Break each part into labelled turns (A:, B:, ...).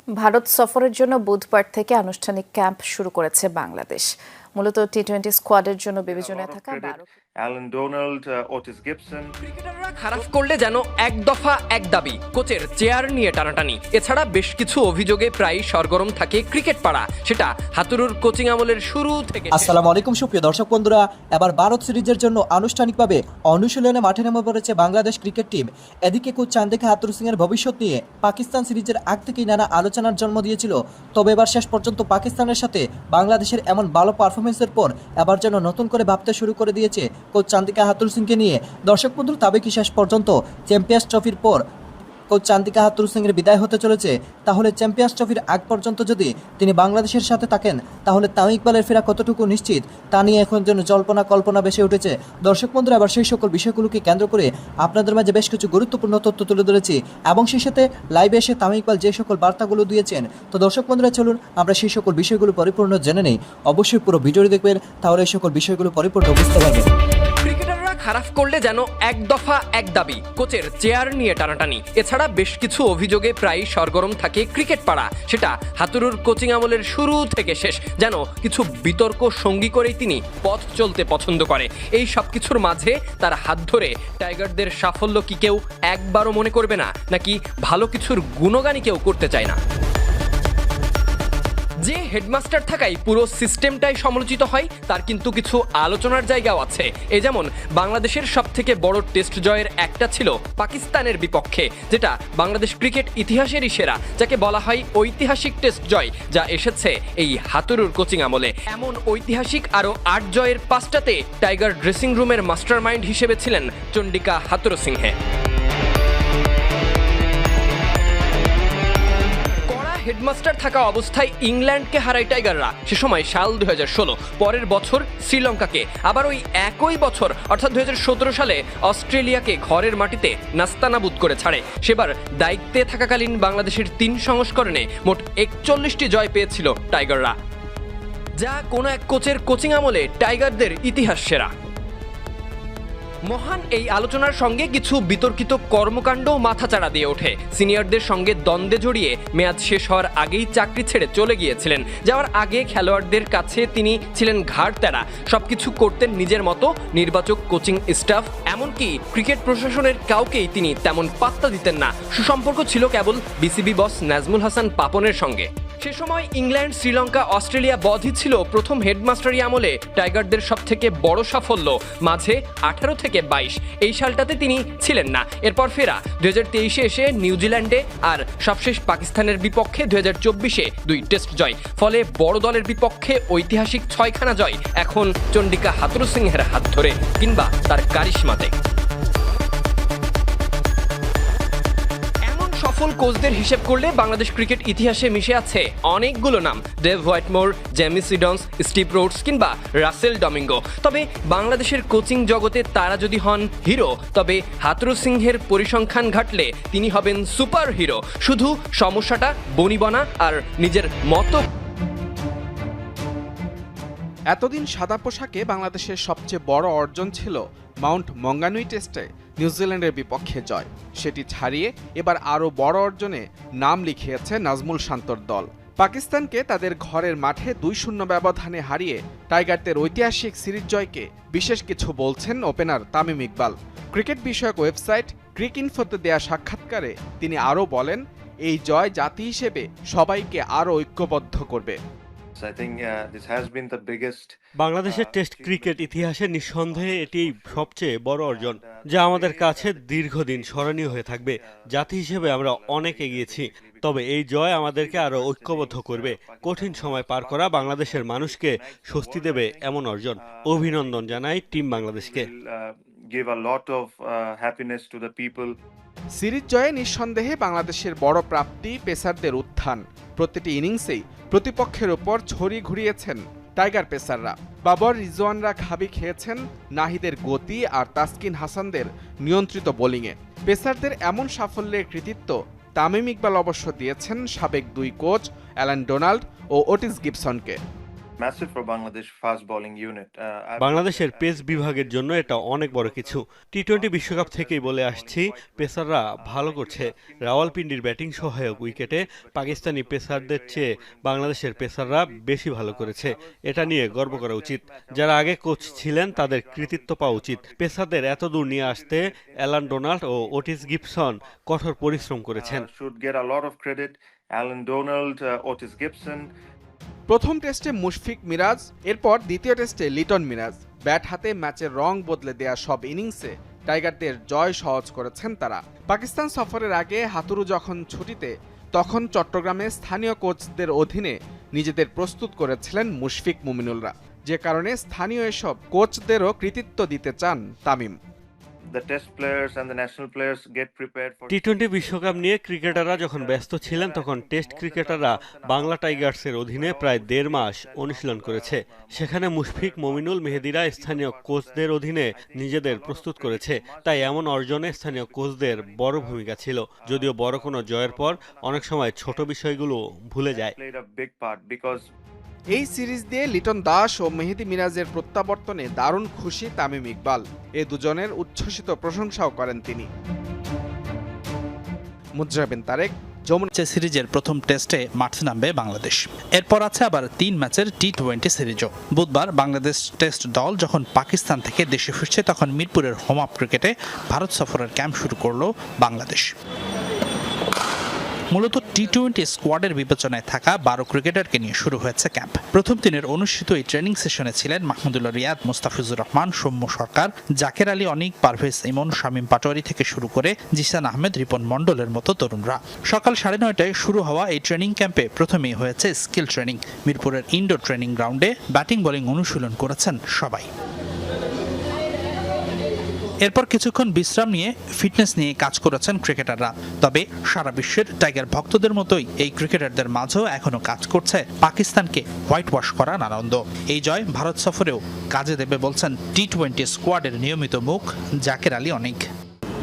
A: ভারত সফরের জন্য বুধবার থেকে আনুষ্ঠানিক ক্যাম্প শুরু করেছে বাংলাদেশ। মূলত টি-20 স্কোয়াডের জন্য বিবেচনায় থাকা 12
B: অ্যালান ডোনাল্ড, ওটিস গিবসন।
C: ক্রিকেটাররা খারাপ করলে যেন এক দফা এক দাবি, কোচের চেয়ার নিয়ে টানাটানি। এছাড়া বেশ কিছু অভিযোগে প্রায় সরগরম থাকে ক্রিকেট পাড়া, সেটা হাতুরুর কোচিং আমলের শুরু থেকে।
D: আসসালামু আলাইকুম সুপ্রিয় দর্শক বন্ধুরা, এবার ভারত সিরিজের জন্য আনুষ্ঠানিকভাবে অনুশীলনে মাঠে নেমে পড়েছে বাংলাদেশ ক্রিকেট টিম। এদিকে কোচ চান্দিকা হাতুরু সিং এর ভবিষ্যৎ নিয়ে পাকিস্তান সিরিজের আগ থেকেই নানা আলোচনার জন্ম দিয়েছিল। তবে এবার শেষ পর্যন্ত পাকিস্তানের সাথে বাংলাদেশের এমন ভালো পারফরমেন্সের পর এবার যেন নতুন করে ভাবতে শুরু করে দিয়েছে কোচ চান্দিকা হাতুরু সিংকে নিয়ে। দর্শক বন্ধু, তবে কি শেষ পর্যন্ত চ্যাম্পিয়ন্স ট্রফির পর কোচ চান্দিকা হাতুরু সিং এর বিদায় হতে চলেছে? তাহলে চ্যাম্পিয়ন্স ট্রফির আগ পর্যন্ত যদি তিনি বাংলাদেশের সাথে থাকেন, তাহলে তামিম ইকবালের ফেরা কতটুকু নিশ্চিত তা নিয়ে এখন যেন জল্পনা কল্পনা বেশি উঠেছে। দর্শক বন্ধুরা, আবার সেই সকল বিষয়গুলোকে কেন্দ্র করে আপনাদের মাঝে বেশ কিছু গুরুত্বপূর্ণ তথ্য তুলে ধরেছি এবং সেই সাথে লাইভে এসে তামিম ইকবাল যে সকল বার্তাগুলো দিয়েছেন। তো দর্শক বন্ধুরা, চলুন আমরা সেই সকল বিষয়গুলো পরিপূর্ণ জেনে নেই। অবশ্যই পুরো ভিডিওটি দেখবেন, তাহলে এই সকল বিষয়গুলো পরিপূর্ণ বুঝতে পারবেন।
C: ক্রিকেটাররা খারাপ করলে যেন এক দফা এক দাবি, কোচের চেয়ার নিয়ে টানাটানি। এছাড়া বেশ কিছু অভিযোগে প্রায় সরগরম থাকে ক্রিকেট পাড়া, সেটা হাতুরুর কোচিং আমলের শুরু থেকে শেষ। যেন কিছু বিতর্ক সঙ্গী করেই তিনি পথ চলতে পছন্দ করে। এই সব কিছুর মাঝে তার হাত ধরে টাইগারদের সাফল্য কি কেউ একবারও মনে করবে না, নাকি ভালো কিছুর গুণগানই কেউ করতে চায় না? যে হেডমাস্টার থাকায় পুরো সিস্টেমটাই সমালোচিত হয়, তার কিন্তু কিছু আলোচনার জায়গাও আছে। এ যেমন বাংলাদেশের সবথেকে বড় টেস্ট জয়ের একটা ছিল পাকিস্তানের বিপক্ষে, যেটা বাংলাদেশ ক্রিকেট ইতিহাসেরই সেরা, যাকে বলা হয় ঐতিহাসিক টেস্ট জয়, যা এসেছে এই হাতুরুর কোচিং আমলে। এমন ঐতিহাসিক আরও 8 জয়ের 5টাতে টাইগার ড্রেসিং রুমের মাস্টারমাইন্ড হিসেবে ছিলেন চন্ডিকা হাতুরু সিংহে। হেডমাস্টার থাকা অবস্থায় ইংল্যান্ডকে হারায় টাইগাররা, সে সময় সাল 2016। পরের বছর শ্রীলঙ্কাকে, আবার ওই একই বছর অর্থাৎ 2017 সালে অস্ট্রেলিয়াকে ঘরের মাটিতে নাস্তানাবুদ করে ছাড়ে। সেবার দায়িত্বে থাকাকালীন বাংলাদেশের 3 সংস্করণে মোট 41টি জয় পেয়েছিল টাইগাররা, যা কোনো এক কোচের কোচিং আমলে টাইগারদের ইতিহাস সেরা। মহান এই আলোচনার সঙ্গে কিছু বিতর্কিত কর্মকাণ্ড মাথাচাড়া দিয়ে ওঠে। সিনিয়রদের সঙ্গে দ্বন্দ্বে জড়িয়ে মেয়াদ শেষ হওয়ার আগেই চাকরি ছেড়ে চলে গিয়েছিলেন। যাওয়ার আগে খেলোয়াড়দের কাছে তিনি ছিলেন ঘাড় তেরা, সবকিছু করতেন নিজের মতো। নির্বাচক, কোচিং স্টাফ, এমনকি ক্রিকেট প্রশাসনের কাউকেই তিনি তেমন পাত্তা দিতেন না। সুসম্পর্ক ছিল কেবল বিসিবি বস নাজমুল হাসান পাপনের সঙ্গে। সে সময় ইংল্যান্ড, শ্রীলঙ্কা, অস্ট্রেলিয়া বধই ছিল প্রথম হেডমাস্টারি আমলে টাইগারদের সবথেকে বড় সাফল্য। মাঝে 18 থেকে 22 এই সালটাতে তিনি ছিলেন না। এরপর ফেরা 2023-এ এসে নিউজিল্যান্ডে, আর সবশেষ পাকিস্তানের বিপক্ষে 2024-এ 2 টেস্ট জয়। ফলে বড় দলের বিপক্ষে ঐতিহাসিক 6খানা জয় এখন চন্ডিকা হাতুরু সিংহের হাত ধরে, কিংবা তার কারিশমাতে। সফল কোচদের হিসেব করলে বাংলাদেশ ক্রিকেট ইতিহাসে মিশে আছে অনেকগুলো নাম: Dave Whatmore, Jamie Siddons, Steve Rhodes কিংবা রাসেল ডমিঙ্গো। তবে বাংলাদেশের কোচিং জগতে তারা যদি হন হিরো, তবে হাতুরু সিংহের পরিসংখ্যান ঘাটলে তিনি হবেন সুপার হিরো। শুধু সমস্যাটা বনিবনা আর নিজের মতো।
E: এতদিন সাদা পোশাকে বাংলাদেশের সবচেয়ে বড় অর্জন ছিল মাউন্ট মঙ্গানুই টেস্টে নিউজিল্যান্ডের বিপক্ষে জয়। সেটি ছাড়িয়ে এবার আরও বড় অর্জনে নাম লিখিয়েছে নাজমুল শান্তর দল। পাকিস্তানকে তাদের ঘরের মাঠে 2-0 ব্যবধানে হারিয়ে টাইগারদের ঐতিহাসিক সিরিজ জয়কে বিশেষ কিছু বলছেন ওপেনার তামিম ইকবাল। ক্রিকেট বিষয়ক ওয়েবসাইট ক্রিকইনফোতে দেয়া সাক্ষাৎকারে তিনি আরও বলেন, এই জয় জাতি হিসেবে সবাইকে আরও ঐক্যবদ্ধ করবে।
F: বাংলাদেশের টেস্ট ক্রিকেট ইতিহাসে নিঃসন্দেহে এটি সবচেয়ে বড় অর্জন, যা আমাদের কাছে দীর্ঘদিন স্মরণীয় হয়ে থাকবে। জাতি হিসেবে আমরা অনেক এগিয়েছি, তবে এই জয় আমাদেরকে আরো ঐক্যবদ্ধ করবে। কঠিন সময় পার করা বাংলাদেশের মানুষকে স্বস্তি দেবে এমন অর্জন। অভিনন্দন জানাই টিম বাংলাদেশকে।
E: সিরিজ জয়ে নিঃসন্দেহে বাংলাদেশের বড় প্রাপ্তি পেসারদের উত্থান। প্রতিটি ইনিংসেই প্রতিপক্ষের ওপর ছড়ি ঘুরিয়েছেন টাইগার পেসাররা। বাবর রিজওয়ানরা খাবি খেয়েছেন নাহিদের গতি আর তাসকিন হাসানদের নিয়ন্ত্রিত বোলিংয়ে। পেসারদের এমন সাফল্যের কৃতিত্ব তামিম ইকবাল অবশ্য দিয়েছেন সাবেক 2 কোচ অ্যালান ডোনাল্ড ও ওটিস গিবসনকে।
B: massive for Bangladesh fast bowling unit.
F: বাংলাদেশের পেস বিভাগের জন্য এটা অনেক বড় কিছু। টি-20 বিশ্বকাপ থেকেই বলে আসছি, পেসাররা ভালো করছে। রাওয়ালপিন্ডির ব্যাটিং সহায়ক উইকেটে পাকিস্তানি পেসারদের চেয়ে বাংলাদেশের পেসাররা বেশি ভালো করেছে। এটা নিয়ে গর্ব করা উচিত। যারা আগে কোচ ছিলেন তাদের কৃতিত্ব পাওয়া উচিত। পেসারদের এত দূর নিয়ে আসতে অ্যালান ডোনাল্ড ও ওটিস গিবসন কঠোর পরিশ্রম করেছেন।
B: Should get a lot of credit. Alan Donald, Otis Gibson.
E: প্রথম টেস্টে মুশফিক মিরাজ, এরপর দ্বিতীয় টেস্টে লিটন মিরাজ। ব্যাট হাতে ম্যাচের রং বদলে দেয়া সব ইনিংসে টাইগারদের জয় সহজ করেছেন তারা। পাকিস্তান সফরের আগে হাতুরু যখন ছুটিতে, তখন চট্টগ্রামে স্থানীয় কোচদের অধীনে নিজেদের প্রস্তুত করেছিলেন মুশফিক মুমিনুলরা, যে কারণে স্থানীয় এসব কোচদেরও কৃতিত্ব দিতে চান Tamim.
B: The test players and the national players get prepared for
F: টি-20 বিশ্বকাপ নিয়ে ক্রিকেটাররা যখন ব্যস্ত ছিলেন তখন টেস্ট ক্রিকেটাররা বাংলা টাইগার্সের অধীনে প্রায় 1.5 মাস অনুশীলন করেছে। সেখানে মুশফিক, মমিনুল, মেহেদিরা স্থানীয় কোচদের অধীনে নিজেদের প্রস্তুত করেছে। তাই এমন অর্জনে স্থানীয় কোচদের বড় ভূমিকা ছিল। যদিও বড় কোনো জয়ের পর অনেক সময় ছোট বিষয়গুলো ভুলে যায়।
B: played a big part because
E: এই সিরিজ দিয়ে লিটন দাস ও মেহেদী মিরাজের প্রত্যাবর্তনে দারুণ খুশি তামিম ইকবাল। এ দুজনের উচ্ছ্বসিত প্রশংসাও করেন তিনি। মুজরাবিন তারেক, যমুনা।
G: সিরিজের প্রথম টেস্টে মাঠে নামবে বাংলাদেশ। এরপর আছে আবার 3 ম্যাচের টি-20 সিরিজও। বুধবার বাংলাদেশ টেস্ট দল যখন পাকিস্তান থেকে দেশে ফিরছে, তখন মিরপুরের হোম আপ ক্রিকেটে ভারত সফরের ক্যাম্প শুরু করল বাংলাদেশ। মূলত টি-20 স্কোয়াডের বিবেচনায় থাকা 12 ক্রিকেটারকে নিয়ে শুরু হয়েছে ক্যাম্প। প্রথম দিনের অনুষ্ঠিত এই ট্রেনিং সেশনে ছিলেন মাহমুদুল্লাহ রিয়াদ, মোস্তাফিজুর রহমান, সৌম্য সরকার, জাকের আলী অনিক, পারভেজ ইমন, শামীম পাটোয়ারি থেকে শুরু করে জিসান আহমেদ, রিপন মণ্ডলের মতো তরুণরা। সকাল 9:30টায় শুরু হওয়া এই ট্রেনিং ক্যাম্পে প্রথমেই হয়েছে স্কিল ট্রেনিং। মিরপুরের ইনডোর ট্রেনিং গ্রাউন্ডে ব্যাটিং বোলিং অনুশীলন করেছেন সবাই। এরপর কিছুক্ষণ বিশ্রাম নিয়ে ফিটনেস নিয়ে কাজ করেছেন ক্রিকেটাররা। তবে সারা বিশ্বের টাইগার ভক্তদের মতোই এই ক্রিকেটারদের মাঝেও এখনো কাজ করছে পাকিস্তানকে হোয়াইট ওয়াশ করার আনন্দ। এই জয় ভারত সফরেও কাজে দেবে বলছেন টি-20 স্কোয়াডের নিয়মিত মুখ জাকের আলী অনিক।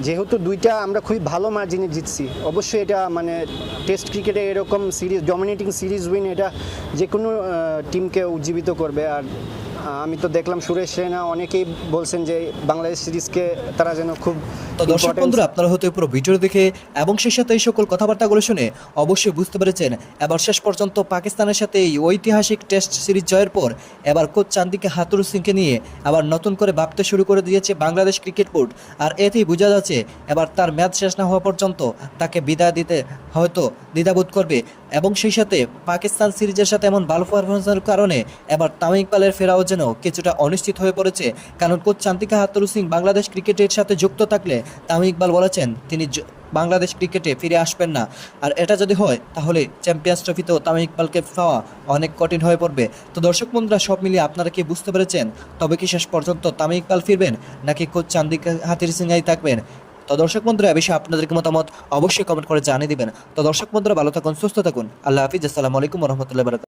H: যেহেতু দুইটা আমরা খুবই ভালো মার্জিনে জিতছি, অবশ্যই এটা মানে টেস্ট ক্রিকেটে এরকম সিরিজ, ডমিনেটিং সিরিজ উইন, এটা যে কোনো টিমকে উজ্জীবিত করবে। আর আমি তো দেখলাম সুরেশ রায়না অনেকেই বলছেন যে বাংলাদেশ সিরিজকে তারা যেন খুব।
D: তো দর্শক বন্ধুরা, আপনারা হয়তো পুরো ভিডিও দেখে এবং সেই সাথে এই সকল কথাবার্তাগুলো শুনে অবশ্যই বুঝতে পেরেছেন এবার শেষ পর্যন্ত পাকিস্তানের সাথে এই ঐতিহাসিক টেস্ট সিরিজ জয়ের পর এবার কোচ চান্দিকা হাতুরু সিংকে নিয়ে আবার নতুন করে ভাবতে শুরু করে দিয়েছে বাংলাদেশ ক্রিকেট বোর্ড। আর এতেই বোঝা যাচ্ছে এবার তার ম্যাচ শেষ না হওয়া পর্যন্ত তাকে বিদায় দিতে হয়তো দ্বিধাবোধ করবে। এবং সেই সাথে পাকিস্তান সিরিজের সাথে এমন ভালো পারফরমেন্সের কারণে এবার তামিম ইকবালের ফেরাও যেন কিছুটা অনিশ্চিত হয়ে পড়েছে। কারণ কোচ চান্দিকা হাতুরু সিং বাংলাদেশ ক্রিকেটের সাথে যুক্ত থাকলে তামিম ইকবাল বলেছেন তিনি বাংলাদেশ ক্রিকেটে ফিরে আসবেন না। আর এটা যদি হয় তাহলে চ্যাম্পিয়ন্স ট্রফিতেও তামিম ইকবালকে পাওয়া অনেক কঠিন হয়ে পড়বে। তো দর্শক বন্ধুরা, সব মিলিয়ে আপনারা কি বুঝতে পেরেছেন? তবে কি শেষ পর্যন্ত তামিম ইকবাল ফিরবেন নাকি কোচ চান্দিকা হাতুরু সিংই থাকবেন? তো দর্শক বন্ধুরা, এ বিষয়ে আপনাদেরকে মতামত অবশ্যই কমেন্ট করে জানিয়ে দিবেন। তো দর্শক বন্ধুরা, ভালো থাকুন, সুস্থ থাকুন। আল্লাহ হাফিজ। আসসালামু আলাইকুম ওয়া রাহমাতুল্লাহি ওয়া বারাকাতুহু।